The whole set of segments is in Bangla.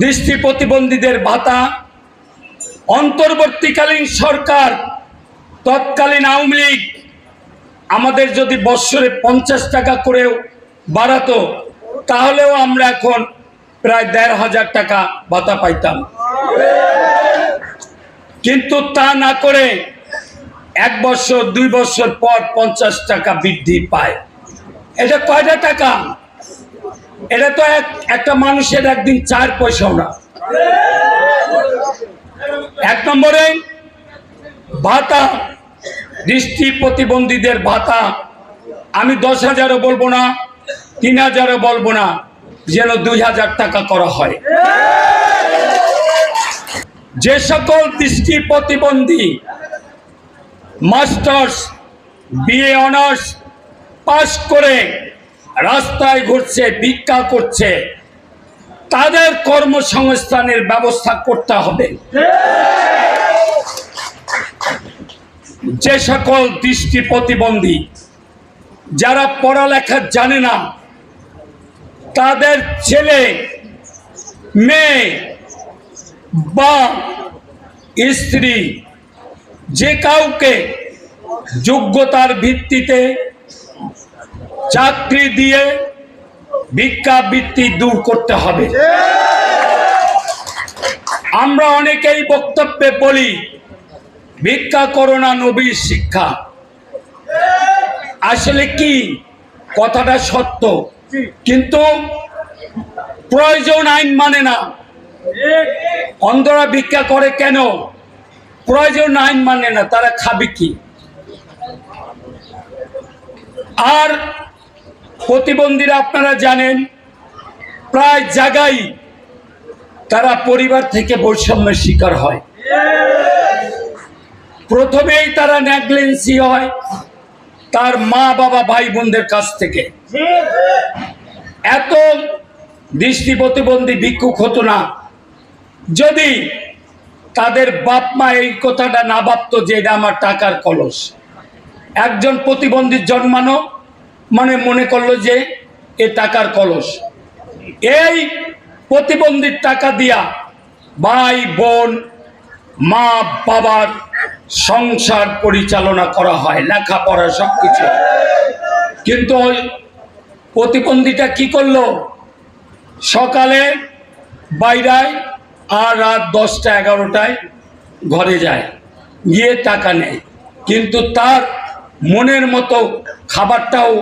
দৃষ্টি প্রতিবন্ধীদের ভাতা অন্তর্বর্তীকালীন সরকার তৎকালীন আওয়ামী লীগ আমাদের যদি বৎসরে 50 টাকা করেও বাড়াতো তাহলেও আমরা এখন প্রায় 1,500 টাকা ভাতা পাইতাম। কিন্তু তা না করে 1 বছর 2 বছর পর 50 টাকা বৃদ্ধি পায়। এটা কয়টা টাকা? এটা তো একটা মানুষের একদিন 4 পয়সাও না। 1 নম্বরে ভাতা, দৃষ্টি প্রতিবন্ধীদের ভাতা আমি 10,000ও বলবো না, 3,000ও বলবো না, যেন 2,000 টাকা করা হয়। যে সকল দৃষ্টি প্রতিবন্ধী মাস্টার্স, বিএ অনার্স পাস করে রাস্তায় ঘুরছে, ভিক্ষা করছে, তাদের কর্মসংস্থানের ব্যবস্থা করতে হবে। যে সকল দৃষ্টি প্রতিবন্ধী যারা পড়ালেখা জানে না, তাদের ছেলে মেয়ে বা স্ত্রী যে কাউকে যোগ্যতার ভিত্তিতে চাকরি দিয়ে ভিক্ষাবৃত্তি দূর করতে হবে। আমরা অনেকেই বক্তব্যে বলি ভিক্ষা করো না, নবীর শিক্ষা। আসলে কি কথাটা সত্য, কিন্তু প্রয়োজন আইন মানে না। অন্ধরা ভিক্ষা করে কেন? প্রয়োজন আইন মানে না, তারা খাবে কি? আর প্রতিবন্ধীরা আপনারা জানেন প্রায় জায়গায় তারা পরিবার থেকে বৈষম্যের শিকার হয়। প্রথমেই তারা নেগলেন্সি হয় তার মা বাবা ভাই বোনদের কাছ থেকে। এত দৃষ্টি প্রতিবন্ধী ভিক্ষুক হতো না যদি তাদের বাপ মা এই কথাটা না ভাবতো যে এটা আমার টাকার কলস। একজন প্রতিবন্ধীর জন্মানো মানে মনে করলো যে এ টাকার কলস। এই প্রতিবন্ধীর টাকা দিয়া ভাই বোন মা বাবার সংসার পরিচালনা করা হয়, লেখাপড়া সবকিছু। কিন্তু ওই প্রতিবন্ধীটা কি করলো? সকালে বাইরায় আর রাত 10টা 11টায় ঘরে যায়, গিয়ে টাকা নেয়, কিন্তু তার মনের মতো খাবারটাও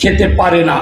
খেতে পারে না।